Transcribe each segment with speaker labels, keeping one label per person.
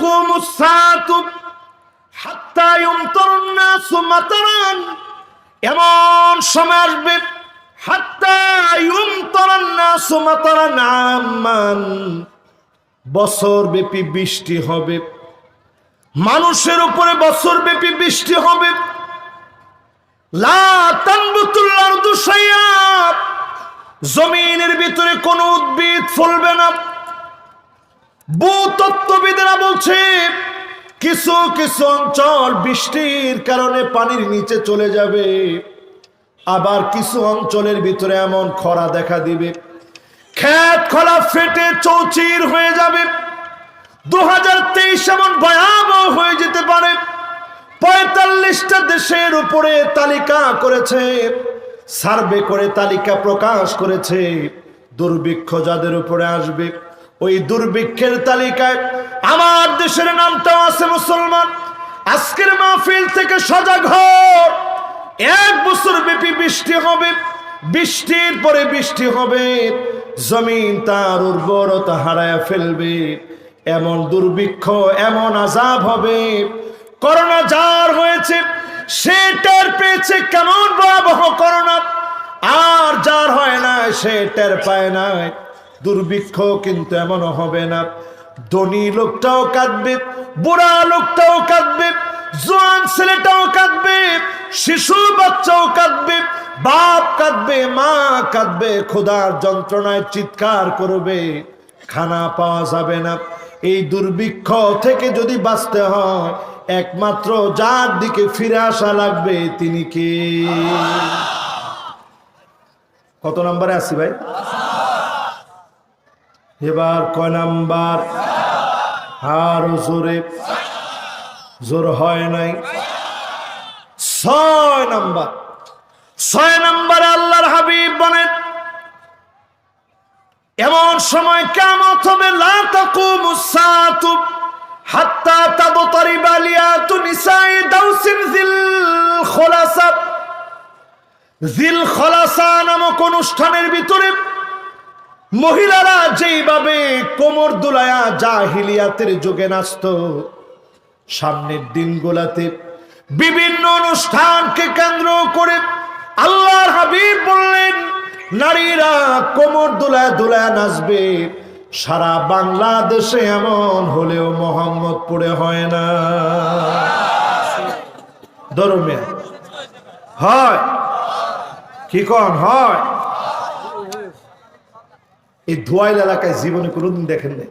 Speaker 1: তাকুমুস সাআতু হাত্তা ইউমতারুন নাসু মাতারান, এমন সময় আসবে হাত্তা ইউমতারুন নাসু মাতারান আম্মান, বছর ব্যাপী বৃষ্টি হবে, মানুষের উপরে বছর ব্যাপী বৃষ্টি হবে। লা তানবুতুল আরদু শাইআ, জমিনের ভিতরে কোনো উদ্ভিদ ফলবে না। ভূতত্ত্ববিদেরা বলছে কিছু কিছু অঞ্চল বৃষ্টির কারণে পানির নিচে চলে যাবে, আবার কিছু অঞ্চলের ভিতরে এমন খরা দেখা দিবে, ক্ষেত খোলা ফেটে চৌচির হয়ে যাবে। 2023 এমন ভয়াবহ হয়ে যেতে পারে। 45টা দেশের উপরে তালিকা করেছে, সার্ভে করে তালিকা প্রকাশ করেছে। দুর্ভিক্ষ যাদের উপরে আসবে, ওই দুর্ভিক্ষের তালিকায় আমার দেশের নামটাও আছে। মুসলমান, আজকের মাহফিল থেকে সজাগ হও। 1 বছর ব্যাপী বৃষ্টি হবে, বৃষ্টির পরে বৃষ্টি হবে, জমিন তার উর্বরতা হারায় ফেলবে। এমন দুর্ভিক্ষ, এমন আযাব হবে। করোনা যার হয়েছে সে টের পেয়েছে কেমন ভয়াবহ করোনা, আর যার হয় না সে টের পায় না। দুর্ভিক্ষ কিন্তু এমনও হবে না, ধনী লোকটাও কাঁদবে, বুড়া লোকটাও কাঁদবে, জোয়ান ছেলেটাও কাঁদবে, শিশু বাচ্চাও কাঁদবে, বাপ কাঁদবে, মা কাঁদবে, ক্ষুধার যন্ত্রণায় চিৎকার করবে, খানা পাওয়া যাবে না। এই দুর্ভিক্ষ থেকে যদি বাঁচতে হয়, একমাত্র যার দিকে ফিরে আসা লাগবে তিনি কে? কত নম্বরে আছি ভাই? এবার কয় নাম্বার? আরো জোরে, জোর হয় নাই। 6 নাম্বার। 6 নম্বরে আল্লাহর হাবিব বলেন এমন সময় কিয়ামত হবে, লা তাকুমুস সাআতু হাত্তা তাবতারিবা লিয়াতু নিসাই দাউসিন যিল খুলাসা। যিল খুলাসা নামক অনুষ্ঠানের ভিতরে মহিলারা যেইভাবে কোমর দুলায়া জাহিলিয়াতের যুগে নাচত, সামনের দিনগুলাতে বিভিন্ন অনুষ্ঠানকে কেন্দ্র করে আল্লাহর হাবিব বললেন নারীরা কোমর দুলায় দুলায় নাচবে। সারা বাংলাদেশে এমন হলেও মোহাম্মদপুরে হয় না। ধর্মে হয় কি কন হয়? এই ধোয়াইল এলাকায় জীবনে কোনোদিন দেখেন নাই?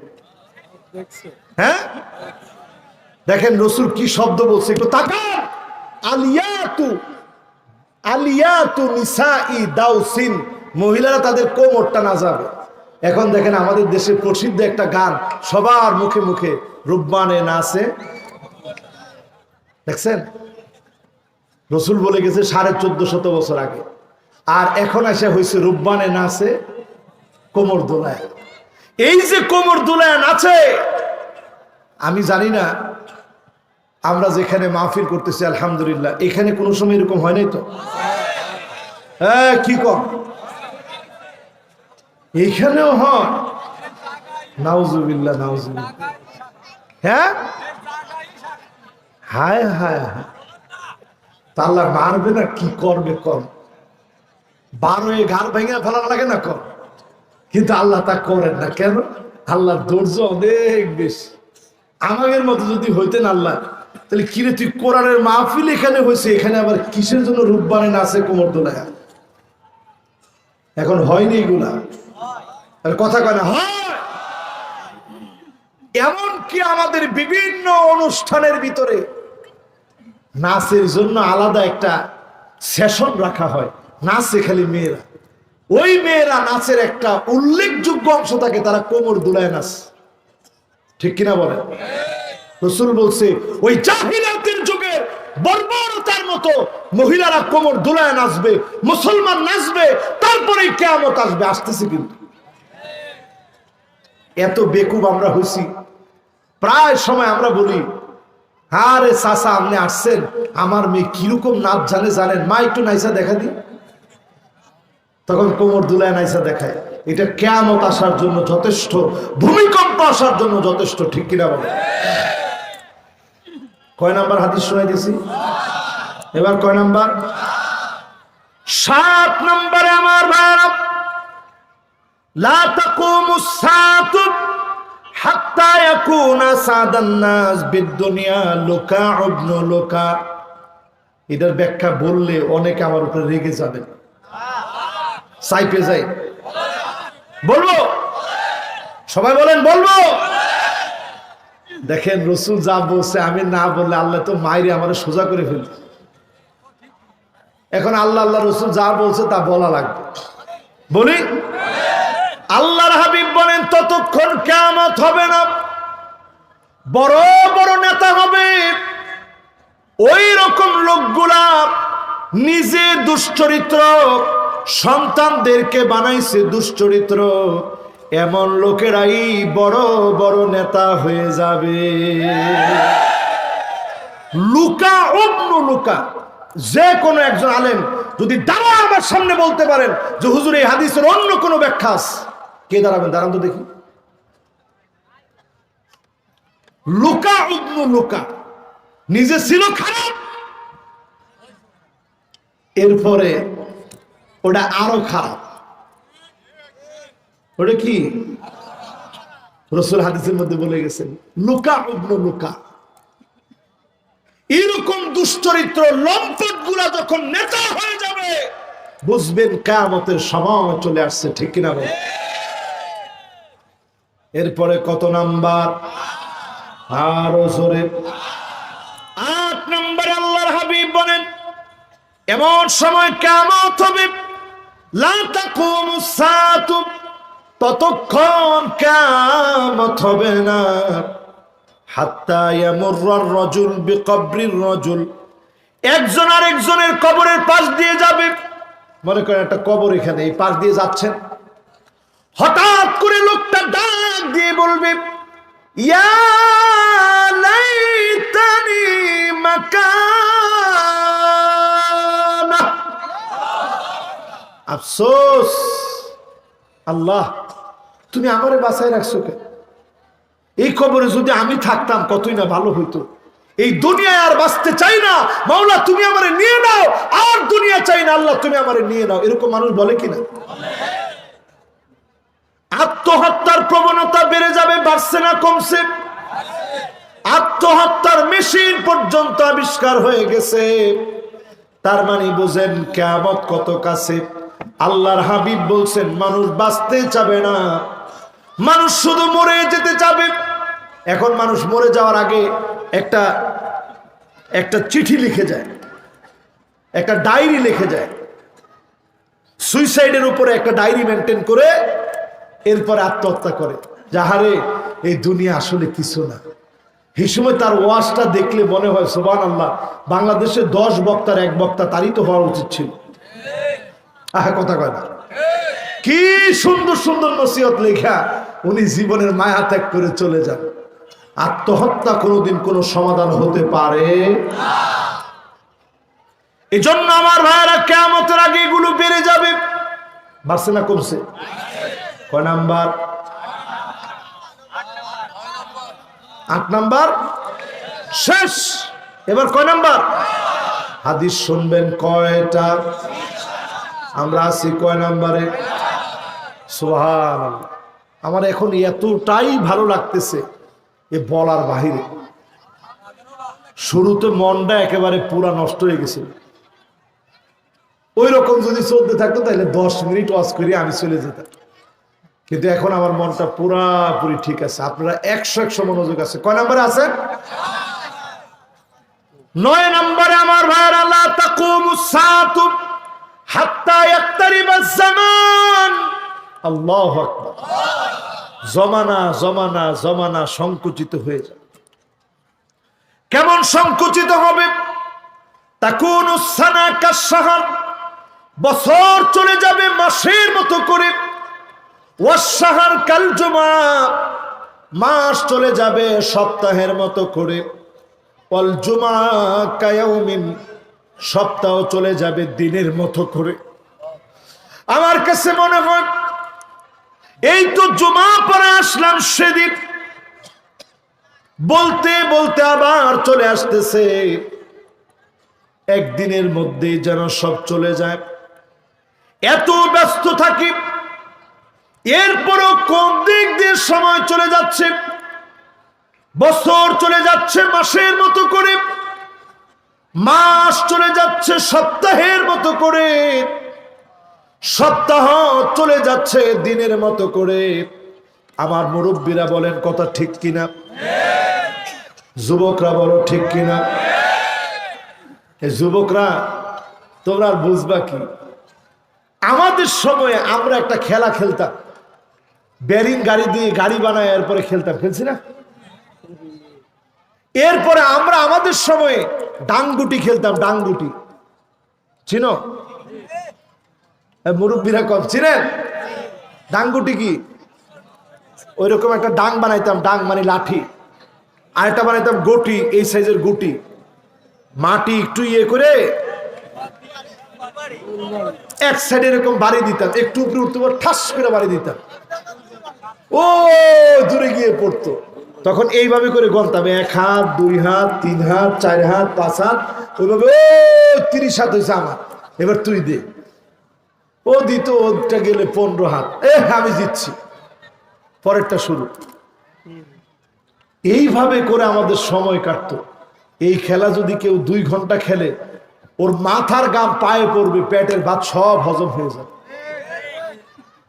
Speaker 1: হ্যাঁ দেখেন রসুল কি শব্দ বলছে, একটু তাকান। আলিয়াতু, আলিয়াতু নিসাই দাউসিন, মহিলারা তাদের কোমরটা নাচাবে। এখন দেখেন আমাদের দেশের প্রসিদ্ধ একটা গান সবার মুখে মুখে, রুব্বানে নাচে, দেখছেন? রসুল বলে গেছে 1450 বছর আগে, আর এখন এসে হয়েছে রুব্বানে নাচে কোমর দোলায়। এই যে কোমর দোলায় নাচে, আমি জানি না আমরা যেখানে মাহফিল করতেছি আলহামদুলিল্লাহ, এখানে কোনো সময় এরকম হয় নাই তো? হ্যাঁ কি কম এইখানেও হয়? নাউজুবিল্লাহ, নাউজুবিল্লাহ। হ্যাঁ হায় হায় হায়, আল্লাহ মারবে না কি করবে কর, 12 ঘাড় ভেঙে ফেলার লাগে না কর, কিন্তু আল্লাহ তা করেন না। কেন? আল্লাহর ধৈর্য অনেক বেশি। আমাদের মতো যদি হইতেন আল্লাহ, তাহলে কিরে তুই কোরআনের মাহফিল এখানে হয়েছে, এখানে আবার কিসের জন্য রূপবানে নাচে কোমর দোলায়? এখন হয়নি এগুলা, কথা কয় না হয়। এমনকি আমাদের বিভিন্ন অনুষ্ঠানের ভিতরে নাচের জন্য আলাদা একটা সেশন রাখা হয়, নাচে খালি মেয়েরা। ওই মেয়েরা নাচের একটা উল্লেখযোগ্য অংশ থাকে, তারা কোমর দুলায় নাচ, ঠিক কিনা বলেন? রাসূল বলছে ওই জাহিলিয়াতের যুগের বর্বরতার মতো মহিলারা কোমর দুলায় নাচবে, মুসলমান নাচবে, তারপরেই কিয়ামত আসবে। আসতেছে কিন্তু। এত বেকুব আমরা হইছি, প্রায় সময় আমরা বলি আরে চাচা আপনি আসছেন, আমার মেয়ে কিরকম নাচ জানে জানেন, মা একটু নাইসা দেখা দি, তখন কোমর দুলায় নাইসা দেখায়। এটা কিয়ামত আসার জন্য যথেষ্ট, ভূমিকম্প আসার জন্য যথেষ্ট, ঠিক কিনা বলে? কয় নাম্বার হাদিস শোনাই দিয়েছি? এবার কয় নাম্বার? 7 নম্বরে আমার ভাইরা, লা তাকুমুস সাআতু হাত্তা ইয়াকুনা সাদান নাস বিদ-দুনিয়া লুকা ইবনু লুকা। এটার ব্যাখ্যা বললে অনেকে আমার উপরে রেগে যাবেন, সাইপে যাই। বলবো? সবাই বলেন বলবো? দেখেন রাসূল যা বলছে আমি না বললে আল্লাহ তো মাইরে আমারে সোজা করে ফেলবে। এখন আল্লাহ রাসূল যা বলছে তা বলা লাগবে। বলি, আল্লাহর হাবিব বলেন ততক্ষণ কিয়ামত হবে না, বড় বড় নেতা হবে। ওই রকম লোকগুলা নিজে দুশ্চরিত্র, সন্তানদেরকে বানাইছে দুশ্চরিত্র, এমন লোকেরাই বড় বড় নেতা হয়ে যাবে। লুকা ইবনু লুকা, যে কোনো একজন আলেম যদি দাঁড়া আমার সামনে বলতে পারেন যে হুজুর এই হাদিসের অন্য কোনো ব্যাখ্যা আছে, কে দাঁড়াবেন? দাঁড়ান তো দেখি। লুকা ইবনু লুকা নিজে ছিল খারাপ, এরপরে ওটা আরো খারাপ। ওটা কি? রাসূল হাদিসের মধ্যে বলে গেছেন লুকা ইবনু লুকা। এরকম দুশ্চরিত্র লম্পট গুলা যখন নেতা হয়ে যাবে, বুঝবেন কিয়ামতের সময় চলে আসছে, ঠিক কিনা বল? এরপরে কত নাম্বার? আরো জোরে। 8 নম্বরে আল্লাহর হাবিব বলেন এমন সময় কিয়ামত হবে, লা তাকুমুস সাআতু, ততক্ষণ কিয়ামত হবে না, হাত্তা ইয়ামুররার রাজুল বিকবরির রাজুল, একজন আরেকজনের কবরের পাশ দিয়ে যাবে। মনে করেন একটা কবর এখানে, এই পাশ দিয়ে যাচ্ছেন, হঠাৎ করে লোকটা ডাক দিয়ে বলবে ইয়া লাইতানি মাকানা, আফসোস আল্লাহ তুমি আমারে বাঁচায় রাখছো কেন? এই কবরে যদি আমি থাকতাম কতই না ভালো হইতো। এই দুনিয়ায় আর বাঁচতে চাই না, মাওলা তুমি আমারে নিয়ে নাও, আর দুনিয়া চাই না, আল্লাহ তুমি আমারে নিয়ে নাও। এরকম মানুষ বলে কিনা? আত্মহত্যার প্রবণতা বেড়ে যাবে, বাড়ছে না কমছে? আত্মহত্যার মেশিন পর্যন্ত আবিষ্কার হয়ে গেছে। তার মানে বুঝেন কিয়ামত কত কাছে। আল্লাহর হাবিব বলছেন মানুষ বাঁচতে চাবে না, মানুষ শুধু মরে যেতে চাবে। এখন মানুষ মরে যাওয়ার আগে একটা চিঠি লিখে যায়, একটা ডায়েরি লিখে যায়, সুইসাইডের উপরে একটা ডায়েরি মেনটেন করে এরপরে আত্মহত্যা করে। যাহারে এই দুনিয়া আসলে কিছু না। এই সময় তার ওয়াজটা দেখলে মনে হয় সুবহানাল্লাহ, বাংলাদেশে 10 বক্তার 1 বক্তা তারই তো হওয়া উচিত ছিল। কথা কয় না? কি সুন্দর সুন্দর নসিহত লেখা উনি জীবনের মায়া ত্যাগ করে চলে যান। আত্মহত্যা কোনোদিন কোনো সমাধান হতে পারে না। এই জন্য আমার ভাইয়েরা কিয়ামতের আগে এগুলো বেড়ে যাবে। বাড়ছে না কমছে? কয় নাম্বার? 8 নাম্বার শেষ। এবার কয় নাম্বার? হাদিস শুনবেন কয়টা? আমরা আছি কয় নাম্বারে? সুবহানাল্লাহ। আমার এখন এতটাই ভালো লাগতেছে এ বলার বাহিরে। শুরুতে মনটা একেবারে পুরা নষ্ট হয়ে গেছিল। ওই রকম যদি চলতে থাকতো তাহলে 10 মিনিট ওয়াজ করে আমি চলে যেতাম, কিন্তু এখন আমার মনটা পুরাপুরি ঠিক আছে। আপনারা 100 মনোযোগ আছে। কয় নাম্বারে আছে? 9 নম্বরে আমার ভাইরা, লা তাকুমুস সাআতু হাত্তা ইয়াকতারিবাজ জামান। আল্লাহু আকবার। জমানা জমানা জমানা সংকুচিত হয়ে যাবে। কেমন সংকুচিত হবে? তাকুনুস সানা কাশ-শাহর, বছর চলে যাবে মাসের মতো করে। ওয়াশ-শাহর কাল-জুমআ, মাস চলে যাবে সপ্তাহের মতো করে। ওয়াল-জুমআ কায়াউমিন, সপ্তাহ চলে যাবে দিনের মতো করে। আমার কাছে মনে হয় এই তো জুমা পরে আসলাম সেদিন, বলতে বলতে আবার চলে আসতেছে, একদিনের মধ্যেই যেন সব চলে যায়, এত ব্যস্ত থাকি। এরপরও কোন দিক দিয়ে সময় চলে যাচ্ছে, বছর চলে যাচ্ছে মাসের মতো করে, মাস চলে যাচ্ছে সপ্তাহের মতো করে, সপ্তাহ চলে যাচ্ছে দিনের মতো করে। আমার মুরব্বীরা বলেন কথা ঠিক কিনা, যুবকরা বলো ঠিক কিনা। এই যুবকরা তোমরা আর বুঝবা কি, আমাদের সময়ে আমরা একটা খেলা খেলতাম, বেরিং গাড়ি দিয়ে গাড়ি বানায় এরপরে খেলতাম, খেলছি না? এরপরে আমরা আমাদের সময়ে ডাংগুটি খেলতাম, ডাংগুটি চিনো? মুরব্বীরা কম চিনেন? ডাংগুটি কি? ওই রকম একটা ডাং বানাইতাম, ডাং মানে লাঠি, আর একটা বানাইতাম গুটি, এই সাইজের গুটি, মাটি একটু ইয়ে করে এক সাইডে এরকম বাড়ি দিতাম, একটু উপরে উঠতে পারে ঠাস করে বাড়ি দিতাম, ও দূরে গিয়ে পড়তো। তখন এইভাবে করে গণতাম, 1 হাত 2 হাত 3 হাত 4 হাত 5 হাত, ওইভাবে 30 হাত হয়েছে আমার, এবার তুই দে। ও দিত, ওটা গেলে 15 হাত, আমি জিতছি, পরেরটা শুরু। এইভাবে করে আমাদের সময় কাটতো। এই খেলা যদি কেউ 2 ঘন্টা খেলে, ওর মাথার গাম পায়ে পড়বে, পেটের ভাত সব হজম হয়ে যাবে।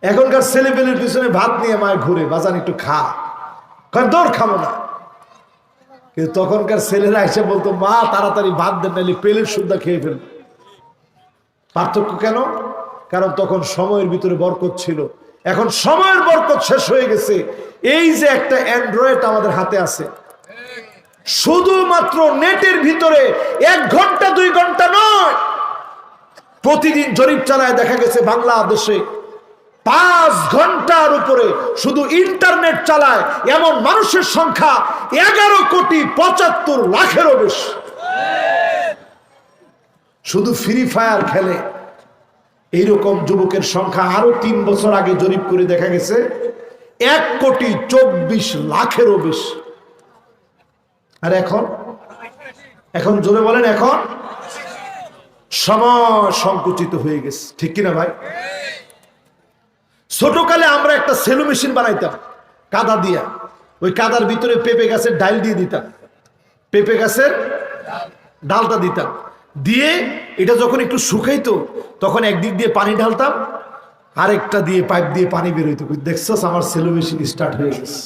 Speaker 1: এখনকার ছেলেপেলের পিছনে ভাত নিয়ে মায় ঘুরে, বাজান একটু খা, কারণ দৌড় খাবো না। কিন্তু তখনকার ছেলেরা এসে বলতো, মা তাড়াতাড়ি ভাত দেন, নাহলে পেলের সুদ্ধা খেয়ে ফেলবে। পার্থক্য কেন? কারণ তখন সময়ের ভিতরে বরকত ছিল, এখন সময়ের বরকত শেষ হয়ে গেছে। এই যে একটা অ্যান্ড্রয়েড আমাদের হাতে আছে, শুধুমাত্র নেটের ভিতরে 1 ঘন্টা 2 ঘন্টা নয়, প্রতিদিন জরিপ চালায় দেখা গেছে বাংলাদেশে 5 ঘন্টার উপরে শুধু ইন্টারনেট চালায় এমন মানুষের সংখ্যা 11,75,00,000-এরও বেশি। শুধু ফ্রি ফায়ার খেলে এইরকম যুবকের সংখ্যা আরো 3 বছর আগে জরিপ করে দেখা গেছে 1,24,00,000-এরও বেশি। আর এখন জোরে বলেন, এখন সময় সংকুচিত হয়ে গেছে, ঠিক কিনা ভাই? ছোটকালে আমরা একটা সেলো মেশিন বানাইতাম কাদা দিয়া, ওই কাদার ভিতরে পেঁপে গাছের ডাল দিয়ে দিতাম, পেঁপে গাছের ডালটা দিতাম, দিয়ে এটা যখন একটু শুকাইতো তখন একদিক দিয়ে পানি ঢালতাম, আরেকটা দিয়ে পাইপ দিয়ে পানি বেরোইতো। দেখছস আমার সেলো মেশিন স্টার্ট হয়ে গেছে।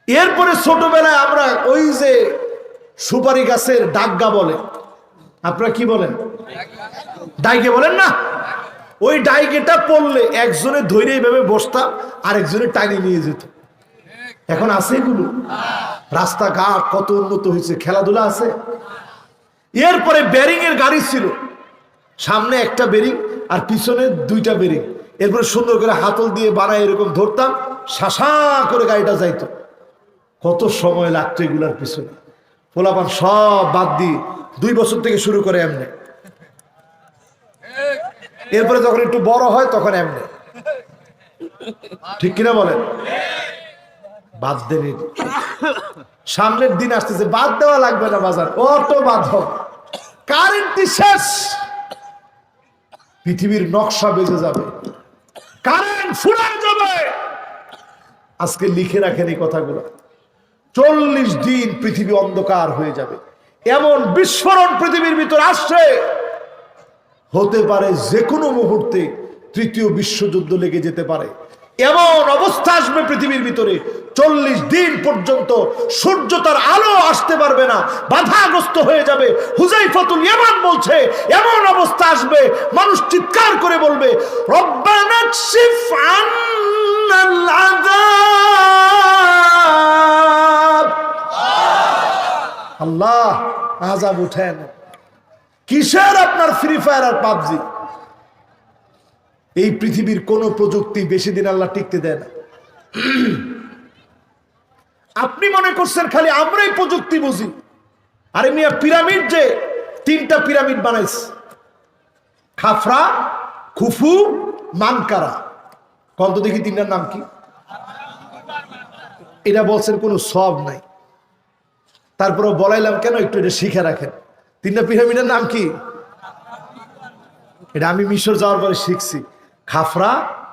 Speaker 1: এরপরে ছোটবেলায় আমরা ওই যে সুপারি গাছের ডাগা বলে, আপনারা কি বলেন? ডাইগে বলেন না? ওই ডাইগেটা পড়লে একজনে ধৈর্য এইভাবে বসতাম, আরেকজনে টাইনে নিয়ে যেত। এখন আছে এগুলো? রাস্তাঘাট কত উন্নত হয়েছে, খেলাধুলা আছে। এরপরে বেরিং এর গাড়ি ছিল, সামনে একটা বেরিং আর পিছনে 2টা বেরিং, এরপরে সুন্দর করে হাতল দিয়ে বানায় এরকম ধরতাম, শাসা করে গাড়িটা যাইতো। কত সময় লাগতো এগুলার পিছনে। পোলাপান সব বাদ দিয়ে 2 বছর থেকে শুরু করে এমনি, এরপরে যখন একটু বড় হয় তখন এমনি, ঠিক কিনা বলেন? বাদ দেনি, সামনের দিন আসতেছে, বাদ দেওয়া লাগবে না বাজার, অটো বাদ হবে, কারেন্ট শেষ, পৃথিবীর নকশা বেজে যাবে, কারেন্ট ফুরায় যাবে। আজকে লিখে রাখেন এই কথাগুলো, 40 দিন পৃথিবী অন্ধকার হয়ে যাবে। এমন বিস্ফোরণ পৃথিবীর ভিতর আসছে, হতে পারে যে কোনো মুহূর্তে 3য় বিশ্বযুদ্ধ লেগে যেতে পারে। এমন অবস্থা আসবে পৃথিবীর ভিতরে, 40 দিন পর্যন্ত সূর্য তার আলো আসতে পারবে না, বাধাগ্রস্ত হয়ে যাবে। হুযায়ফাতুল ইয়ামান বলছে, এমন অবস্থা আসবে মানুষ চিৎকার করে বলবে, রব্বানা কশিফ আন্নাল আযাব, আল্লাহ আযাব উঠেন। কিসের আপনার ফ্রি ফায়ার আর পাবজি? এই পৃথিবীর কোন প্রযুক্তি বেশি দিন আল্লাহ টিকতে দেয় না। আপনি মনে করছেন খালি আমরাই প্রযুক্তি বুঝি? আরে মিয়া, পিরামিড যে 3টা পিরামিড বানাইছে, খাফরা, খুফু, মানকারা, কত দেখি তিনটার নাম কি? এটা বলছেন কোনো সব নাই, তারপরে বলাইলাম কেন একটু এটা শিখে রাখেন। তিনটা পিরামিডের নাম কি? এটা আমি মিশর যাওয়ার পরে শিখছি, খাফরা,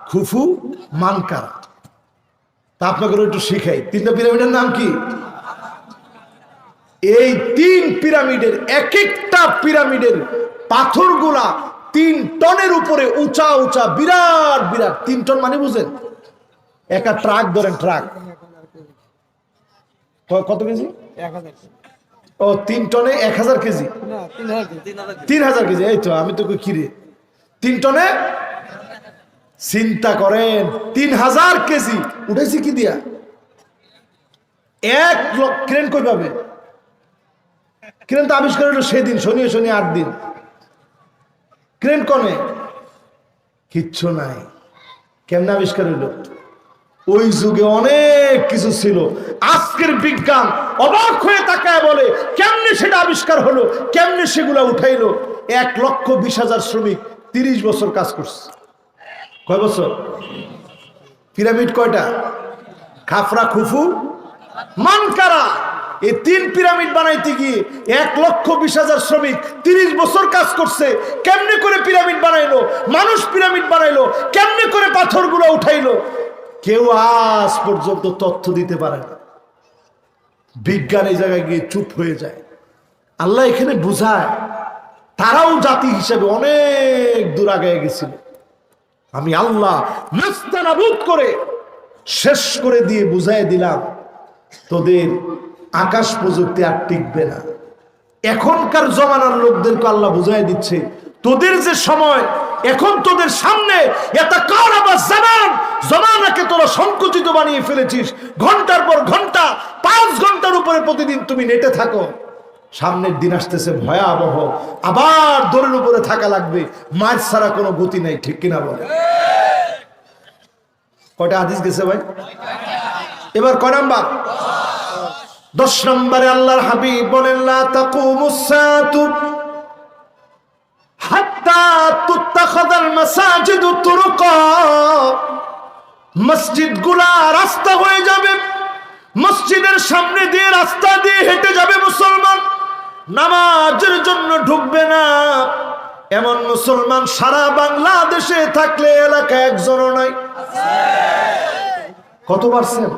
Speaker 1: খুফু, মানকারা। তা আপনাকে একটু শিখাই, তিনটা পিরামিডের নাম কি? এই তিন পিরামিডের এক একটা পিরামিডের পাথরগুলা 3 টনের উপরে উঁচা উঁচা, বিরাট বিরাট। 3 টন মানে বুঝেন, একটা ট্রাক ধরেন, ট্রাক কত কেজি? 1000। ও 3 টনে 1000 কেজি, 3000 কেজি। এই তো আমি তো কিরে 3 টনে, চিন্তা করেন 3000 কেজি উঠেছি কি দিয়া? 1 লক্ষ। ক্রেন কই পাবে? ক্রেন তো আবিষ্কার হলো সেদিন, শনি 8 দিন। ক্রেন কনে কিচ্ছু নাই। কেমনে আবিষ্কার হইল? ওই যুগে অনেক কিছু ছিল। আজকের বিজ্ঞান অবাক হয়ে তাকায় বলে কেমনে সেটা আবিষ্কার হলো, কেমনে সেগুলা উঠাইলো। 1,20,000 শ্রমিক 30 বছর কাজ করছে। কয় বছর? পিরামিড কয়টা? খাফরা, খুফু, মানকারা। এই 3 পিরামিড বানাইতে গিয়ে 1,20,000 শ্রমিক 30 বছর কাজ করছে। কেমনে করে পিরামিড বানাইলো? মানুষ পিরামিড বানাইলো কেমনে করে? পাথরগুলো উঠাইলো। কেউ আজ পর্যন্ত তথ্য দিতে পারে না। বিজ্ঞান এই জায়গায় গিয়ে চুপ হয়ে যায়। আল্লাহ এখানে বুঝায় তারাও জাতি হিসেবে অনেক দূর আগায় গেছিল। আমি আল্লাহ নাস্তানাবুদ করে শেষ করে দিয়ে বুঝাই দিলাম, তোদের আকাশ প্রযুক্তি আর টিকবে না। এখনকার জমানার লোকদেরকে আল্লাহ বুঝাই দিচ্ছে, তোদের যে সময় এখন তোদের সামনে, জমানাকে তোরা সংকুচিত বানিয়ে ফেলেছিস। ঘন্টার পর ঘন্টা, 5 ঘন্টার উপরে প্রতিদিন তুমি নেটে থাকো। সামনের দিন আসতেছে ভয়াবহ, আবার দৌড়ের উপরে থাকা লাগবে। মার ছাড়া কোনো গতি নাই, ঠিক কিনা বলে? কয়টা হাদিস গেছে ভাই? এবার কয় নাম্বার? 10 নম্বরে আল্লাহর হাবিব বলেন, লা তাকুমুস সাআতু হাত্তা তুত্তাখাযাল মাসাজিদু তুরুকা। মসজিদগুলা রাস্তা হয়ে যাবে, মসজিদের সামনে দিয়ে রাস্তা দিয়ে হেঁটে যাবে মুসলমান, নামাজের জন্য ঢুকবে না। এমন মুসলমান সারা বাংলাদেশে থাকলে এলাকায় একজনও নাই। কত পারছেন?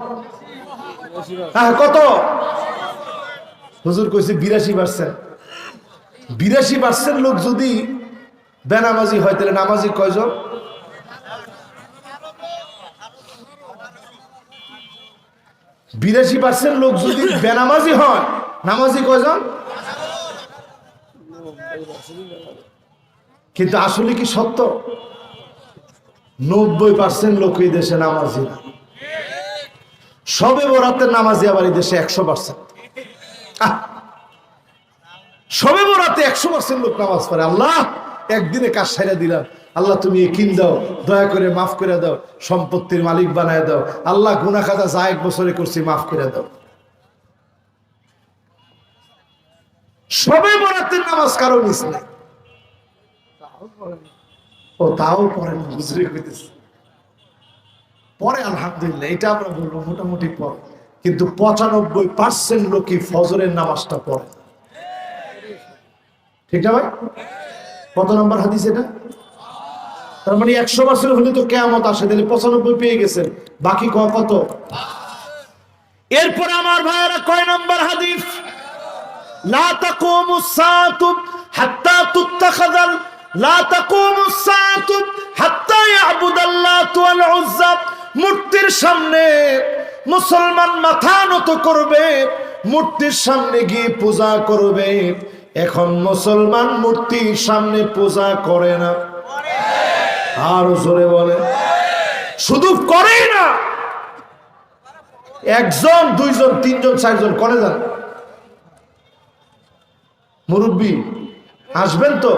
Speaker 1: হ্যাঁ, কত? হুজুর কইছে 82%। 82% লোক যদি বেনামাজি হয় তাহলে নামাজি কয়জন? 82% লোক যদি বেনামাজি হয়, নামাজি কয়জন? কিন্তু আসলে কি সত্য? 90% লোক এই দেশে নামাজি না। শবে বরাতের নামাজি আবার এই দেশে 100%। শবে বরাতে 100% লোক নামাজ পড়ে। আল্লাহ একদিনে কাজ সাইরা দিলাম, আল্লাহ তুমি কিন দাও, দয়া করে মাফ করে দাও, সম্পত্তির মালিক বানায় দাও। আল্লাহ গুনাহ খাতা যা 1 বছরে করছি মাফ করে দাও। শবে বরাতের নামাজ কারো মিস নাই। ও তাও পড়ে না, বুঝতে পেরেছি। পরে আলহামদুলিল্লাহ, এটা আমরা বলবো মোটামুটি পড়ে, কিন্তু 95% লোকই ফজরের নামাজটা পড়ে। ঠিক না ভাই? কত নম্বর হাদিস এটা? তার মানে 100% হলে তো কিয়ামত আসে, তাহলে 95 পেয়ে গেছেন, বাকি কত? এরপর আমার ভাইরা কয় নম্বর হাদিস? লা তাকুমুস সাআতু হাত্তা তুত্তাখাযাল লা তাকুমুস সাআতু হাত্তা ইয়াবুদাল্লাহু ওয়াল উজ্জা। মূর্তির সামনে মুসলমান মাথা নত করবে, মূর্তির সামনে গিয়ে পূজা করবে। এখন মুসলমান মূর্তির সামনে পূজা করে না, আর জোরে বলে, শুধু করে না, 1 জন 2 জন 3 জন 4 জন করে যান। মুরব্বী আসবেন তো?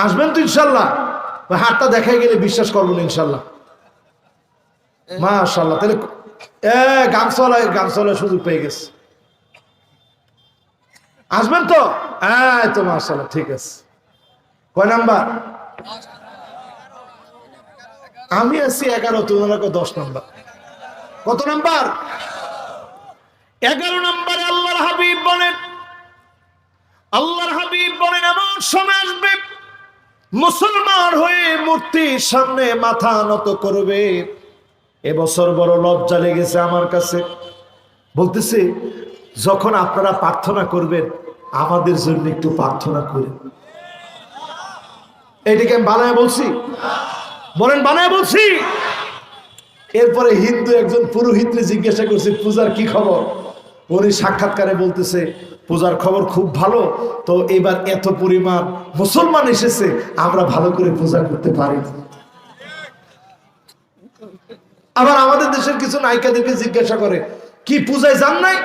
Speaker 1: আসবেন তো ইনশাল্লাহ? হাতটা দেখাই গেলে বিশ্বাস করবেন ইনশাল্লাহ। মাশাআল্লাহ, তাহলে গামছাওয়ালা সুযোগ পেয়ে গেছে। আসবেন তো? তো মাশাআল্লাহ, ঠিক আছে। কয় নাম্বার? আমি আছি 11, তোমরা 10 নাম্বার। কত নাম্বার? 11 নম্বরে আল্লাহর হাবিব বলেন, এমন সময় আসবে মুসলমান হয়ে মূর্তির সামনে মাথা নত করবে। এবছর বড় লজ্জা লেগেছে আমার কাছে, বলতেছে যখন আপনারা প্রার্থনা করবেন আমাদের জন্য একটু প্রার্থনা করেন। এইটাকে আমি বানায় বলছি? বলেন বানায় বলছি? এরপরে হিন্দু একজন পুরোহিতকে জিজ্ঞাসা করছে পূজার কি খবর। উনি সাক্ষাৎকারে বলতেছে পূজার খবর খুব ভালো, তো এবার এত পরিমাণ মুসলমান এসেছে আমরা ভালো করে পূজা করতে পারি। আবার আমাদের দেশের কিছু নায়িকাদেরকে জিজ্ঞাসা করে কি পূজায় যান নাই?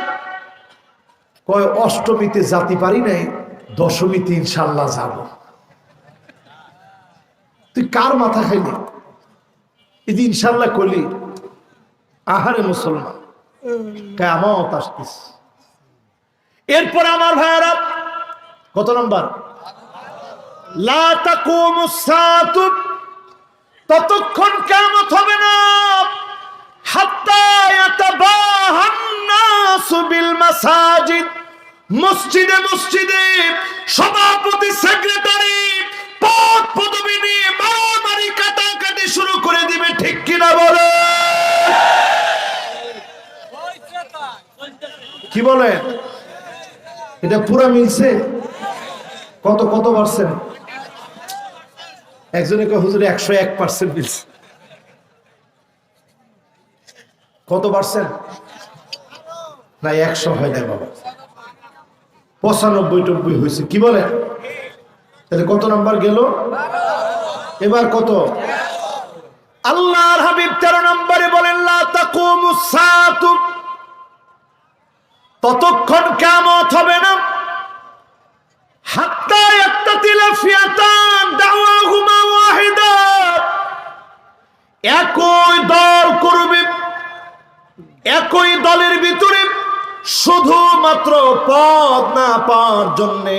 Speaker 1: কয় অষ্টমীতে জাতি পারি নাই, দশমীতে ইনশাল্লাহ যাব। তুই কার মাথা খাইলি? এই যে ইনশাল্লাহ করলি, আহারে মুসলমান কিয়ামত আসতেছে। এরপর আমার ভাইয়ারা কত নাম্বার? লা তাকুমুস সাআতু, ততক্ষণ কিয়ামত হবে না হাত্তা ইয়াতাবাহান নাসু বিল মাসাজিদ, মসজিদে মসজিদে সভাপতি সেক্রেটারি পদ পদবি নিয়ে মারামারি কাটাকাটি শুরু করে দিবে, ঠিক কিনা বলে? কি বলে? এটা পুরা মিলছে? কত কত পার্সেন্ট? একজনে কয় হুজুর 101% মিলছে। কত পার্সেন্ট? না 100 হয় না বাবা, 95-90 হয়েছে। কি বলে? তাহলে কত নাম্বার গেল? এবার কত? আল্লাহর হাবিব 13 নম্বরে বলেন লা তাকুমুস সাআতু, ততক্ষণ কিয়ামত হবে না হাত্তা ইয়াক্তাতিলা ফিয়াতান দাওয়াহুমা ওয়াহিদা, একই দল করবে, একই দলের ভিতরে শুধুমাত্র পদ না পাওয়ার জন্যে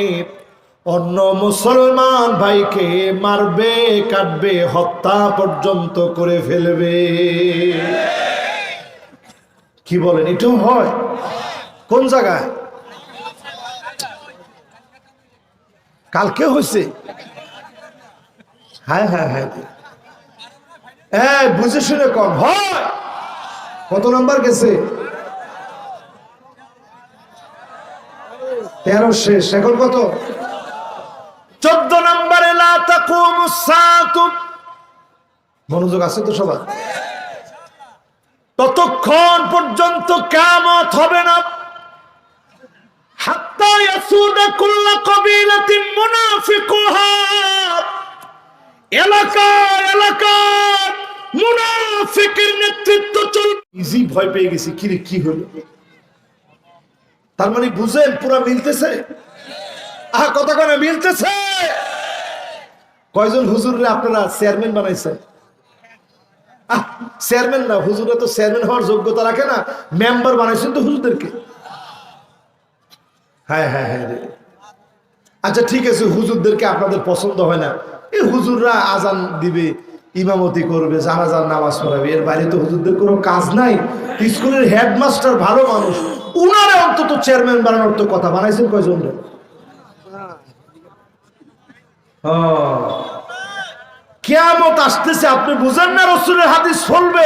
Speaker 1: অন্য মুসলমান ভাইকে মারবে, কাটবে, হত্যা পর্যন্ত করে ফেলবে। কি বলেন? এটাও হয়? কোন জায়গায়? কালকে হয়েছে? হ্যাঁ হ্যাঁ হ্যাঁ, বুঝে শুনে কম হয়। কত নাম্বার গেছে? 13 শেষ, এখন কত? 14 নম্বরে লা তাকুমুস সাআতু, মনোযোগ আছে তো সবার? ততক্ষণ পর্যন্ত কিয়ামত হবে না হাত্তা ইয়াসুদা কুল্লু কবিলাতিন মুনাফিকুহা, এলাকা এলাকা মুনাফিকের নেতৃত্ব চলবে। ইজি ভয় পেয়ে গেছি, কি রে কি হলো? তার মানে বুঝেন পুরো মিলতেছে? কথা কেন মিলতেছে? কয়জন হুজুররে আপনারা চেয়ারম্যান বানাইছেন? চেয়ারম্যান না, হুজুরা তো চেয়ারম্যান হওয়ার যোগ্যতা রাখে না, মেম্বার বানাইছেন তো হুজুরদেরকে। হ্যাঁ হ্যাঁ হ্যাঁ, আচ্ছা ঠিক আছে, হুজুরদেরকে আপনাদের পছন্দ হয় না, এই হুজুররা আজান দিবে, ইমামতি করবে, জানাজার নামাজ পড়াবে, এর বাইরে তো হুজুরদের কোনো কাজ নাই। স্কুলের হেডমাস্টার ভালো মানুষ, উনারে অন্তত চেয়ারম্যান বানানোর তো কথা। বানাইছেন কয়জন? কিয়ামত আসতেছে, আপনি বুঝেন না? রাসূলের হাদিস বলবে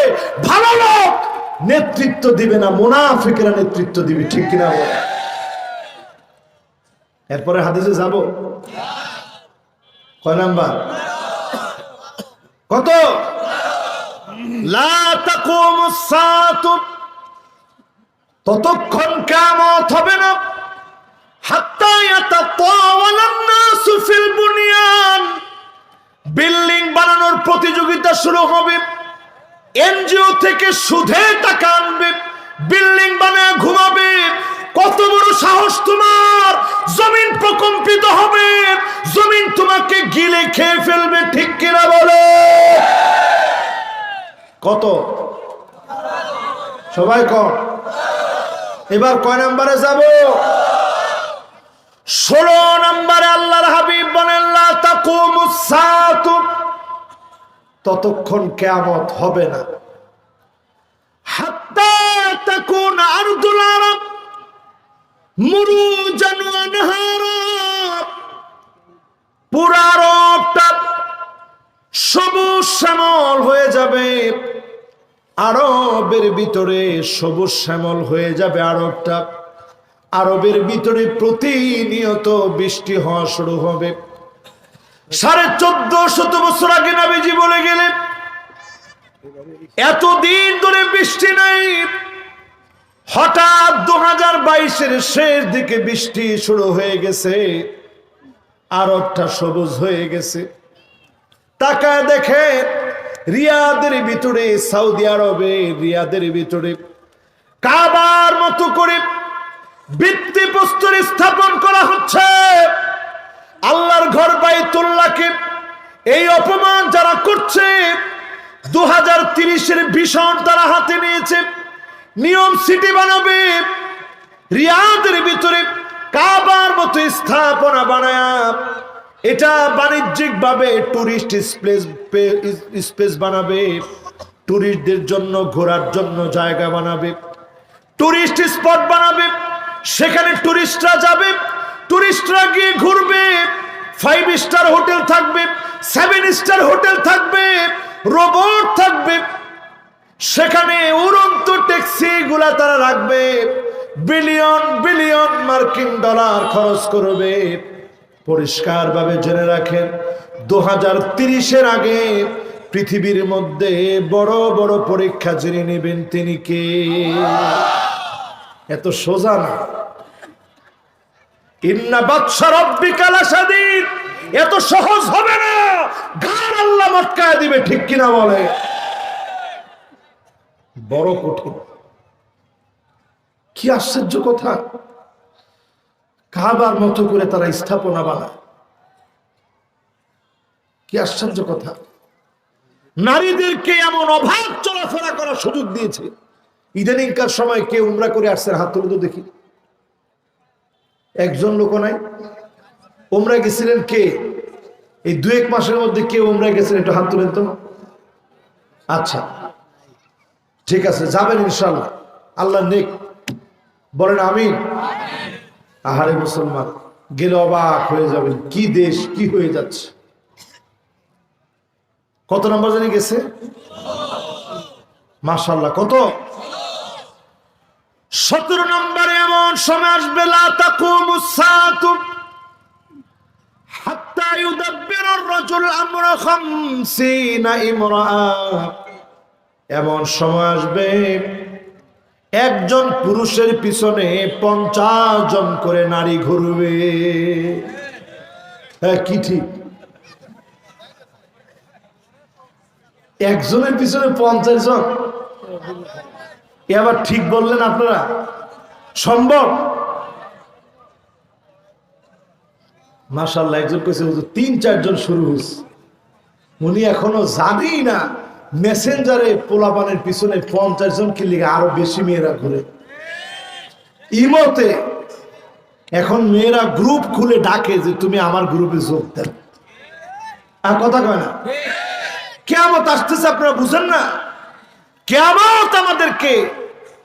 Speaker 1: ভালো লোক নেতৃত্ব দিবে না, মুনাফিকরা নেতৃত্ব দিবে, ঠিক কিনা বলে? এরপরে হাদিসে যাব। কয় নাম্বার? কত? লা তাকুমুস সাআতু, ততক্ষণ কিয়ামত হবে না হাত্তা ইয়াতাতাওয়ালান নাসু ফিল বুনিয়ান, বিল্ডিং বানানোর প্রতিযোগিতা শুরু হবে। এনজিও থেকে সুদে টাকা আনবে, বিল্ডিং বানায় ঘুমাবে। কত বড় সাহস তোমার! জমিন প্রকম্পিত হবে, জমিন তোমাকে গিলে খেয়ে ফেলবে, ঠিক কিনা বলো? কত? সবাই কম। এবার কয় নম্বরে যাব? 16 নম্বরে আল্লাহর হাবিব বলেন লা তাকুমুস সাআতু, ততক্ষণ কিয়ামত হবে না। হাত্তা তাকুন আরদুল আরব মুরুজান ওয়া নাহারা, পুরা আরবটা সবুজ শ্যামল হয়ে যাবে। আরবের ভিতরে সবুজ শ্যামল হয়ে যাবে আরবটা। আরবের ভিতরে প্রতিনিয়ত বৃষ্টি হওয়া শুরু হবে। 1450 বছর আগে নবীজি বলে গেলেন এতদিন ধরে বৃষ্টি নাই, হঠাৎ 2022-এর শেষ দিকে বৃষ্টি শুরু হয়ে গেছে, আরবটা সবুজ হয়ে গেছে। তাকায় দেখে রিয়াদের ভিতরে, সৌদি আরবে রিয়াদের ভিতরে কাবার মতো করে ভিত্তিপ্রস্তর স্থাপন করা হচ্ছে। আল্লাহর ঘর বাইতুল্লাহকে এই অপমান যারা করছে, 2030-এর ভিশন তারা হাতে নিয়েছে, নিয়ম সিটি বানাবে, রিয়াদের ভিতরে কাবার মতো স্থাপনা বানায়া এটা বাণিজ্যিক ভাবে টুরিস্ট স্পেস বানাবে, টুরিস্টদের জন্য ঘোরার জন্য জায়গা বানাবে, টুরিস্ট স্পট বানাবে। সেখানে টুরিস্টরা যাবে, টুরিস্টরা গিয়ে ঘুরবে। 5 স্টার হোটেল থাকবে, 7 স্টার হোটেল থাকবে, রোবট থাকবে। সেখানে উড়ন্ত ট্যাক্সি গুলা তারা রাখবে, বিলিয়ন বিলিয়ন মার্কিন ডলার খরচ করবে। পরিষ্কার ভাবে জেনে রাখেন 2030-এর আগে পৃথিবীর মধ্যে বড় বড় পরীক্ষা যিনি নেবেন তিনি কে? এত সোজা না। ইন্না বাতশা রাব্বিকা লাশাদীদ, এত সহজ হবে না, ঘাড় আল্লাহ মটকায় দিবে, ঠিক কিনা বলে? বড় কঠিন। কি আশ্চর্য কথা, কাবার মতো করে তারা স্থাপনা বানায়। কি আশ্চর্য কথা, নারীদেরকে এমন অভাব চলাফেরা করার সুযোগ দিয়েছে। ইদানিংকার সময় কে উমরা করে আসছেন? হাত তুলে তো দেখি, একজন লোক নাই। উমরা গেছিলেন কে? এই 2-1 মাসের মধ্যে কে উমরা গেছিলেন? একটু হাত তুলেন তো। আচ্ছা ঠিক আছে, যাবেন ইনশাল্লাহ, আল্লাহ নেক বলেন আমিন। আহারে মুসলমান, গেলে অবাক হয়ে যাবেন, কি দেশ কি হয়ে যাচ্ছে। কত নম্বর জানি গেছে? মাশাআল্লাহ, কত? 17 নম্বরে এমন সময় আসবে, লা তাকুমুস সাআতু হাত্তা ইউদাব্বিরুর রাজুল আমরা 50 ইমরাআ। এমন সময় আসবে একজন পুরুষের পিছনে 50 জন করে নারী ঘুরবে। হ্যাঁ, কি ঠিক? একজনের পিছনে 50 জন, এবার ঠিক বললেন আপনারা? সম্ভব? মাশাআল্লাহ, একজন কইছে 3-4 জন শুরু হয়েছে। উনি এখনো জানি না মেসেঞ্জারে পোলাপানের পিছনে 50 জন কি লিগে আরো বেশি মেয়েরা ঘুরে। ইমতে এখন মেয়েরা গ্রুপ খুলে ডাকে যে তুমি আমার গ্রুপে যোগ দেন। আর কথা কয় না? কিয়ামত আসতেছে, আপনারা বুঝেন না? কিয়ামত আমাদেরকে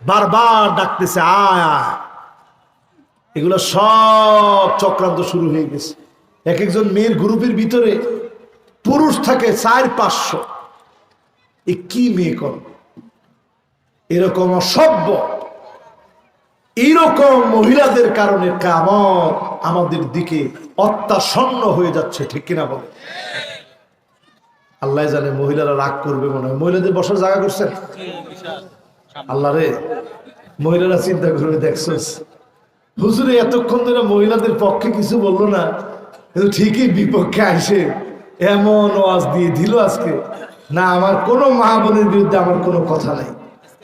Speaker 1: বারবার ডাকতেছে, আয় আয়। এগুলো সব চক্রান্ত শুরু হয়ে গেছে। এক একজন মেয়ের গ্রুপের ভিতরে পুরুষ থাকে 400-500। এ কি মেয়ে কর? এরকম অসভ্য, এইরকম মহিলাদের কারণে কিয়ামত আমাদের দিকে অত্যাসন্ন হয়ে যাচ্ছে, ঠিক কিনা বলে? আল্লাহ জানে মহিলারা রাগ করবে মনে হয়। মহিলাদের বসার জায়গা করছেন? আল্লাহ রে, মহিলারা চিন্তা করবে, দেখছস হুজুরে এতক্ষণ ধরে মহিলাদের পক্ষে কিছু বললো না, কিন্তু ঠিকই বিপক্ষে আসে এমন ওয়াজ দিয়ে দিল আজকে। না, আমার কোনো মা বোনের বিরুদ্ধে আমার কোনো কথা নাই।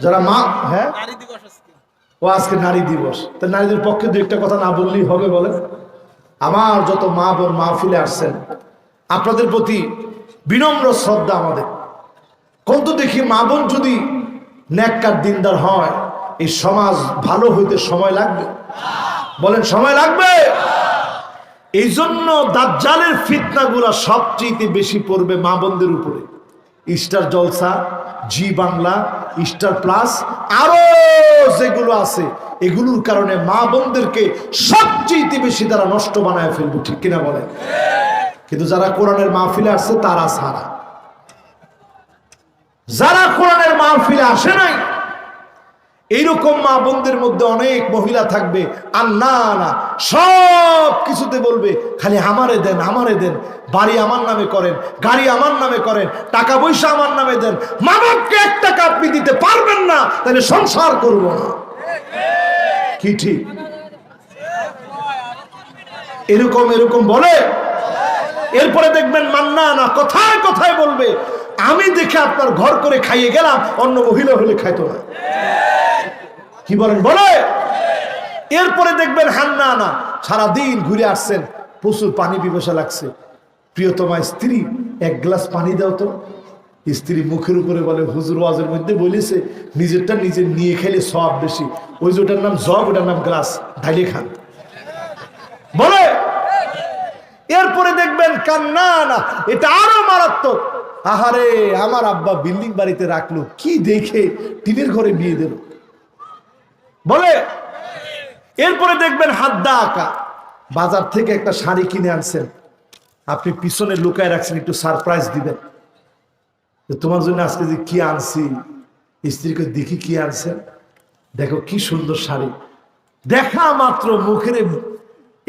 Speaker 1: যারা মা, হ্যাঁ ও আজকে নারী দিবস, তা নারীদের পক্ষে 2-1টা কথা না বললেই হবে? বলে আমার যত মা বোন মাহফিলে আসছেন, আপনাদের প্রতি বিনম্র শ্রদ্ধা আমাদের। কোন তো দেখি মা বোন যদি নেককার দিনদার হয়, এই সমাজ ভালো হইতে সময় লাগবে? বলেন সময় লাগবে? এই জন্য দাজ্জালের ফিতনাগুলা সবচেয়ে বেশি পড়বে মা বোনদের উপরে। স্টার জলসা, জি বাংলা, স্টার প্লাস, আরো যেগুলো আছে, এগুলোর কারণে মা বোনদেরকে সবচেয়ে বেশি তারা নষ্ট বানায় ফেলবে, ঠিক কিনা বলে? কিন্তু যারা কোরআনের মাহফিলে আসছে তারা ছাড়া, যারা কোরআনের মাহফিলে আসে নাই, এইরকম মা বোনদের মধ্যে অনেক মহিলা থাকবে, আর না না সব কিছুতে বলবে খালি আমারে দেন, আমারে দেন, বাড়ি আমার নামে করেন, গাড়ি আমার নামে করেন, টাকা পয়সা আমার নামে দেন, মা বাপকে 1 টাকা আপনি দিতে পারবেন না, তাহলে সংসার করব না। কি ঠিক? এরকম এরকম বলে। এরপরে দেখবেন মান্না না কথায় কথায় বলবে আমি দেখে আপনার ঘর করে খাইয়ে গেলাম, অন্য মহিলা হলে খাইতো না। কি বলেন? বলে। এরপরে দেখবেন হান্না না সারাদিন ঘুরে আসছেন, প্রচুর পানি পিপাসা লাগছে, প্রিয়তমা স্ত্রী 1 গ্লাস পানি দাও তো। স্ত্রী মুখের উপরে বলে হুজুর ওয়াজের মধ্যে বলেছে নিজেরটা নিজে নিয়ে খেলে সব বেশি, ওই যে ওটার নাম জগ, ওটার নাম গ্লাস, ঢালিয়ে খান। বলে। এরপরে দেখবেন কান্না না, এটা আরো মারাত্মক, আহারে আমার আব্বা বিল্ডিং বাড়িতে রাখলো, কি দেখে টিনের ঘরে বিয়ে দিল। বলে। এরপরে দেখবেন হাদ্দা আঁকা, বাজার থেকে একটা শাড়ি কিনে আনছেন, আপনি পিছনে লুকায় রাখছেন একটু সারপ্রাইজ দিবেন, তোমার জন্য আজকে যে কি আনছি। স্ত্রীকে দেখি কি আনছেন, দেখো কি সুন্দর শাড়ি, দেখা মাত্র মুখের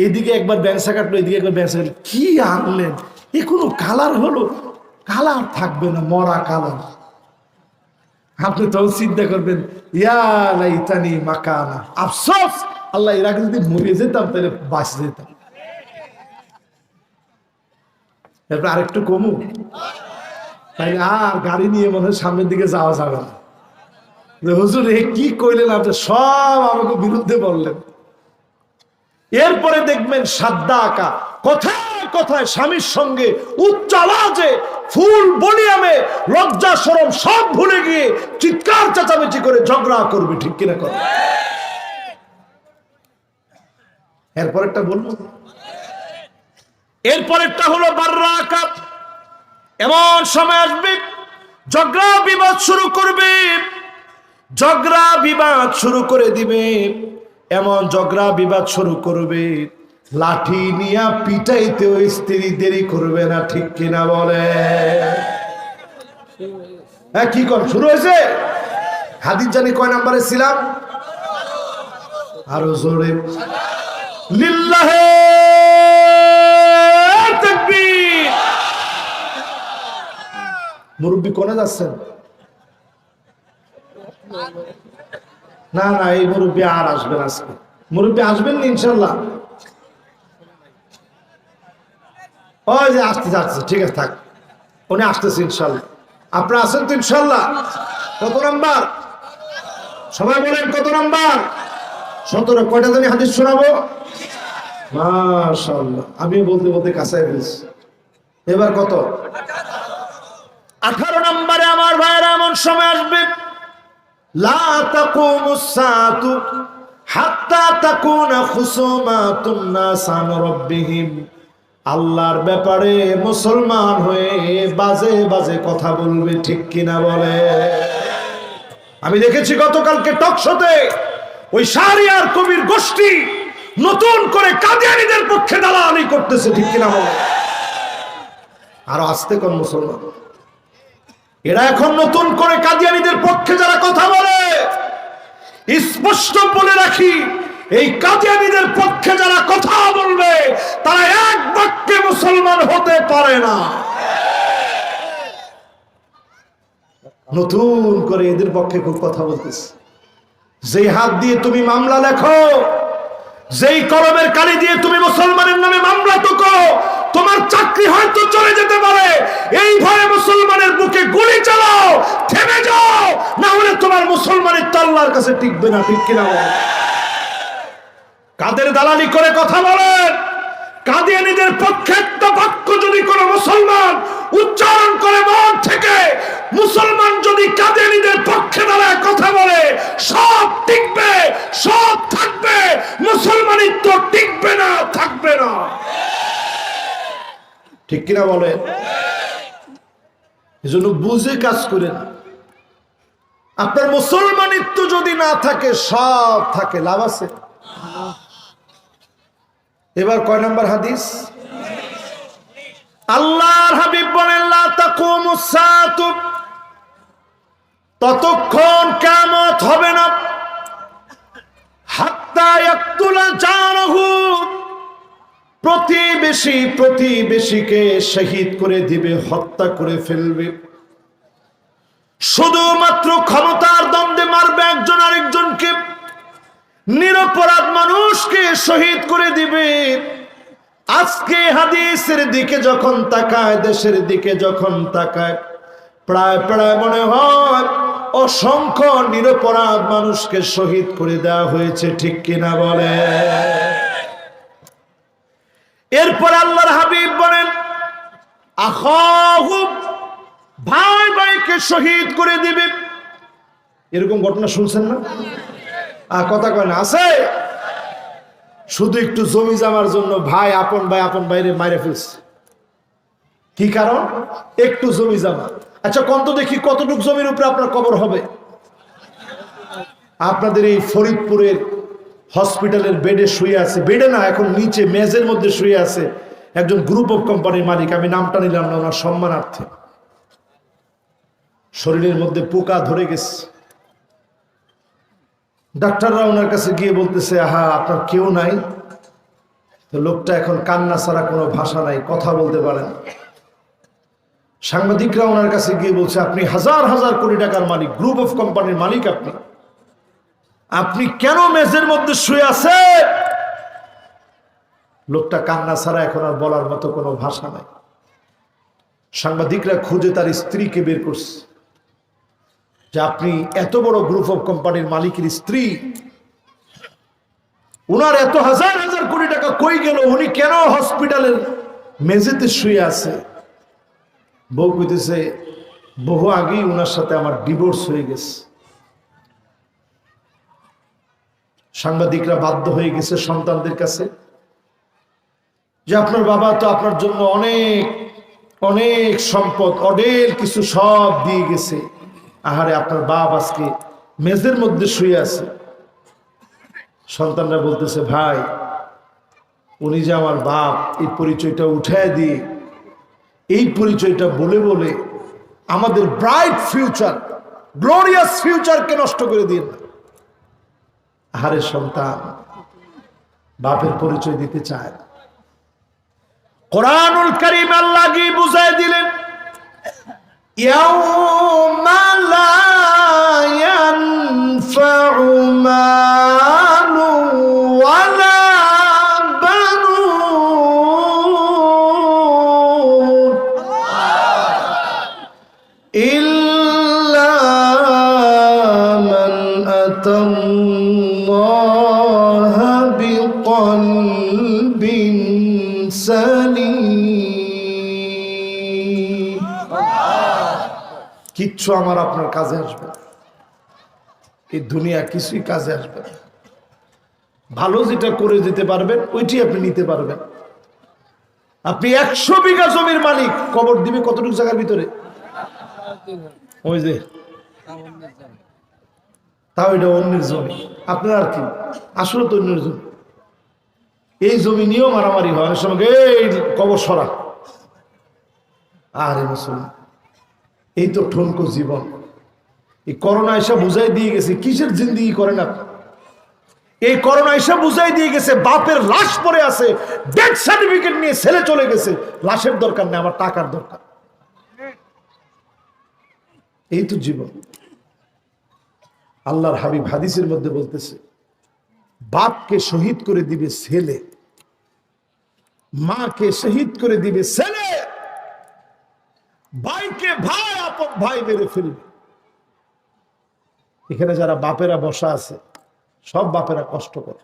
Speaker 1: এদিকে একবার ব্যাংসা কাটলো, এদিকে একবার ব্যাংসা কাটলো, কি আনলেন, এ কোনো কালার হলো? কালার থাকবে না, মরা কালার। আপনি তখন চিন্তা করবেন ইয়া লাইতানি মাকানা, আফসোস আল্লাহ এর আগে যদি মরে যেতাম তাহলে বাঁচে যেতাম। এরপর আরেকটু কমু, তাই আর গাড়ি নিয়ে মনে হয় সামনের দিকে যাওয়া যাবে না। হুজুর এ কি কইলেন আপনি, সব আমাকে বিরুদ্ধে বললেন। এরপরে দেখবেন সাদ্দা আঁকা, কথায় কথায় স্বামীর সঙ্গে উচ্চ আওয়াজে ফুল বলিয়ামে লজ্জা শরম সব ভুলে গিয়ে চিৎকার চেঁচামেচি করে ঝগড়া করবে, ঠিক কিনা করে? এরপরেরটা বলবো। এরপরেরটা হলো বাররা আঁকা, এমন সময় আসবে ঝগড়া বিবাদ শুরু করবে, ঝগড়া বিবাদ শুরু করে দিবে, এমন ঝগড়া বিবাদ শুরু করবে লাঠি নিয়ে পিটাইতে ওই স্ত্রী দেরি করবে না, ঠিক কিনা বলে? হ্যাঁ, কি কর শুরু হয়েছে? হাদিস জানি কয় নাম্বারে ছিলাম? আরো জোরে লিল্লাহে তাকবীর। মুরব্বী কোনে যাচ্ছেন? না না, এই মুরব্বী আর আসবেন আজকে, মুরব্বী আসবেন না ইনশাল্লাহ। ওই যে আসতে যাচ্ছে, ঠিক আছে থাক, উনি আসতেছে ইনশাল্লাহ। আপনারা আছেন তো ইনশাল্লাহ? কত নাম্বার? সবাই বলেন কত নাম্বার? 17। কয়টা জানি হাদিস শোনাবো? মাশাআল্লাহ, আমি বলতে বলতে কাছায় ফেলছি। এবার কত? 18 নম্বরে আমার ভাইরা এমন সময় আসবে লা তাকুমুস সাআতু হাত্তা তাকুনা খুসুমাতুন নাস আন রাব্বিহিম। আল্লাহর ব্যাপারে মুসলমান হয়ে বাজে বাজে কথা বলবে, ঠিক কিনা বলে? আমি দেখেছি গতকালকে টকশোতে ওই শাহরিয়ার কবির গোষ্ঠী নতুন করে কাদিয়ানীদের পক্ষে দালালি করতেছে, ঠিক কিনা বলে? আরো আসতে কোন মুসলমান, এরা এখন নতুন করে কাদিয়ানীদের পক্ষে যারা কথা বলে, স্পষ্ট বলে রাখি, এই কাদিয়ানীদের পক্ষে যারা কথা বলবে তারা এক বাক্যে মুসলমান হতে পারে না। নতুন করে এদের পক্ষে খুব কথা বলতেছে। যেই হাত দিয়ে তুমি মামলা লেখো, যেই কলমের কালি দিয়ে তুমি মুসলমানের নামে মামলা টুকো, তোমার চাকরি হয়তো চলে যেতে পারে, এই ভয়ে মুসলমানের বুকে গুলি চালাও, থেমে যাও, না হলে তোমার মুসলমানের তো আল্লাহর কাছে টিকবে না, ঠিক কিনা? কাদের দালালি করে কথা বলেন? কাদিয়ানীদের পক্ষে একটা বাক্য যদি কোনো মুসলমান উচ্চারণ করে মন থেকে, মুসলমান যদি কাদিয়ানীদের পক্ষে দাঁড়ায় কথা বলে, সব টিকবে, সব থাকবে, মুসলমানিত্ব টিকবে না, থাকবে না, ঠিক কিনা বলেন? এজন্য বুঝে কাজ করেন। আপনার মুসলমানিত্ব যদি না থাকে, সব থাকে, লাভ আছে? এবার কয় নম্বর হাদিস? আল্লাহর হাবিব বলেন, লা তাকুমুস সাআতু, ততক্ষণ কিয়ামত হবে না, হাত্তা ইয়াকতুলা জারহু, প্রতিবেশীকে শহীদ করে দিবে, হত্যা করে ফেলবে। শুধুমাত্র ক্ষমতার দ্বন্দ্বে মারবে একজন আরেকজনকে, নিরপরাধ মানুষকে শহীদ করে দিবে। আজকে হাদিসের দিকে যখন তাকায়, দেশের দিকে যখন তাকায়, প্রায় প্রায় মনে হয় অসংখ্য নিরপরাধ মানুষকে শহীদ করে দেওয়া হয়েছে, ঠিক কিনা বলে? এরপর আল্লাহর হাবিব বলেন, আখাহু, ভাই ভাইকে শহীদ করে দিবে। এরকম ঘটনা শুনছেন না? কথা কয় না, আছে? শুধু একটু জমি জমার জন্য ভাই আপন ভাইরে মাইরে ফেলছে। কি কারণ? একটু জমি জমা। আচ্ছা কোন তো দেখি কতটুকু জমির উপরে আপনার কবর হবে? আপনাদের এই ফরিদপুরের হসপিটালের বেডে শুয়ে আছে, বেডে না, এখন নিচে মেজের মধ্যে শুয়ে আছে একজন গ্রুপ অফ কোম্পানির মালিক, আমি নামটা নিলাম না ওনার সম্মানার্থে। শরীরের মধ্যে পোকা ধরে গেছে, ডাক্তাররা ওনার কাছে গিয়ে বলতেছে, আহা আপনার কেউ নাই? তো লোকটা এখন কান্না ছাড়া কোনো ভাষা নাই, কথা বলতে পারেন। সাংবাদিকরা ওনার কাছে গিয়ে বলছে, আপনি হাজার হাজার কোটি টাকার মালিক, গ্রুপ অফ কোম্পানির মালিক, আপনি কেন মেজের মধ্যে শুয়ে আছেন? লোকটা কান্না ছাড়া এখন আর বলার মতো কোনো ভাষা নাই। সাংবাদিকরা খুঁজে তার স্ত্রীকে বের করছে, যে আপনি এত বড় গ্রুপ অফ কোম্পানির মালিকের স্ত্রী, উনার এত হাজার হাজার কোটি টাকা কই গেল? উনি কেন হসপিটালের মেঝেতে শুয়ে আছে? বউ কইতেছে, বহু আগেই উনার সাথে আমার ডিভোর্স হয়ে গেছে। সাংবাদিকরা বাধ্য হয়ে গেছে সন্তানদের কাছে, যে আপনার বাবা তো আপনার জন্য অনেক অনেক সম্পদ, অঢেল কিছু সব দিয়ে গেছে, আহারে আপনার বাপ আজকে মেজের মধ্যে শুয়ে আছে। সন্তানরা বলতেছে, ভাই উনি যে আমার বাপ, এই পরিচয়টা উঠায় দিয়ে এই পরিচয়টা বলে বলে আমাদের ব্রাইট ফিউচার, গ্লোরিয়াস ফিউচারকে নষ্ট করে দিন না। আহারে সন্তান বাপের পরিচয় দিতে চায় না। কোরআনুল কারীম আল্লাহ গিয়ে বুঝায় দিলেন, ইয়াউমা লা ইয়ানফাউ মালু ওয়ালা বানুন ইল্লা মান আতাল্লাহা বিকলবিন সালিম। কিচ্ছু আমার আপনার কাজে আসবে না, এই দুনিয়া কিছুই কাজে আসবে না। ভালো যেটা করে দিতে পারবেন ওইটি আপনি নিতে পারবেন। আপনি 100 বিঘা জমির মালিক, কবর দিবে কতটুকু জায়গার ভিতরে? ওই যে তাও এটা অন্যের জমি, আপনার আর কি, আসলে তো অন্যের জমি। এই জমি নিয়েও মারামারি হয় অনেক সময়, এই কবর সরা। আরে মুসলমান, এই তো ঠনকো জীবন। এই করোনা এসে বুঝাই দিয়ে গেছে কিসের জিন্দেগি করেন আপনি। এই করোনা এসে বুঝাই দিয়ে গেছে বাপের লাশ পড়ে আছে, ডেথ সার্টিফিকেট নিয়ে ছেলে চলে গেছে, লাশের দরকার নেই, আমার টাকার দরকার। এই তো জীবন। আল্লাহর হাবিব হাদিসের মধ্যে বলতেছে, বাপকে শহীদ করে দিবে ছেলে, মাকে শহীদ করে দিবে ছেলে, ভাইকে ভাই আপন ভাই মেরে ফেলবে। এখানে যারা বাপেরা বসা আছে, সব বাপেরা কষ্ট করে।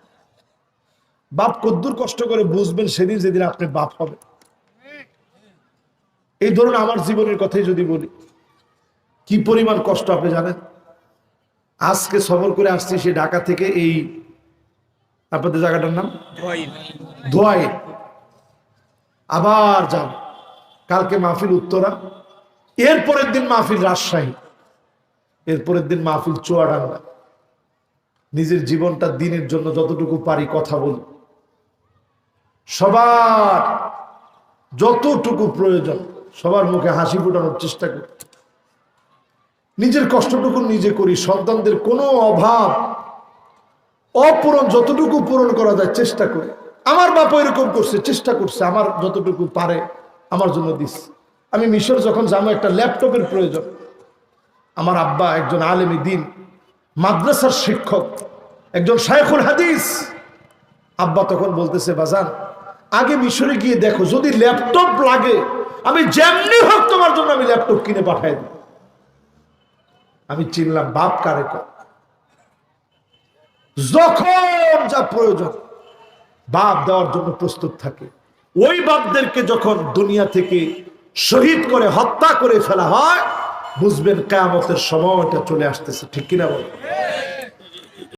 Speaker 1: বাপ কদ্দুর কষ্ট করে বুঝবেন সেদিন যেদিন আপনি বাপ হবে। এই ধরুন আমার জীবনের কথাই যদি বলি, কি পরিমাণ কষ্ট আপনি জানেন। আজকে সফর করে আসছি সে ঢাকা থেকে, এই আপনাদের জায়গাটার নাম ধোয়াই, আবার যাব কালকে মাহফিল উত্তরা, এরপরের দিন মাহফিল রাজশাহী, এরপরের দিন মাহফিল চুয়াডাঙ্গা। নিজের জীবনটা দিনের জন্য যতটুকু পারি কথা বলি, সবার যতটুকু প্রয়োজন সবার মুখে হাসি ফোটানোর চেষ্টা করি। নিজের কষ্টটুকু নিজে করি, সন্তানদের কোনো অভাব অপূরণ যতটুকু পূরণ করা যায় চেষ্টা করি। আমার বাবা এরকম করছে, চেষ্টা করছে, আমার যতটুকু পারে আমার জন্য দিস। আমি মিশর যখন যাবো একটা ল্যাপটপের প্রয়োজন, আমার আব্বা একজন আলেমী দ্বীন, মাদ্রাসার শিক্ষক, একজন শায়খুল হাদিস। আব্বা তখন বলতেছে, বাজান আগে মিশরে গিয়ে দেখো, যদি ল্যাপটপ লাগে আমি যেমনি হোক তোমার জন্য আমি ল্যাপটপ কিনে পাঠাই দেব। আমি চিনলাম বাপ কারে কর, যখন যা প্রয়োজন বাপ দেওয়ার জন্য প্রস্তুত থাকে। ওই বাপদেরকে যখন দুনিয়া থেকে শহীদ করে হত্যা করে ফেলা হয়, বুঝবেন কিয়ামতের সময়টা চলে আসতেছে। ঠিক কিনা বল?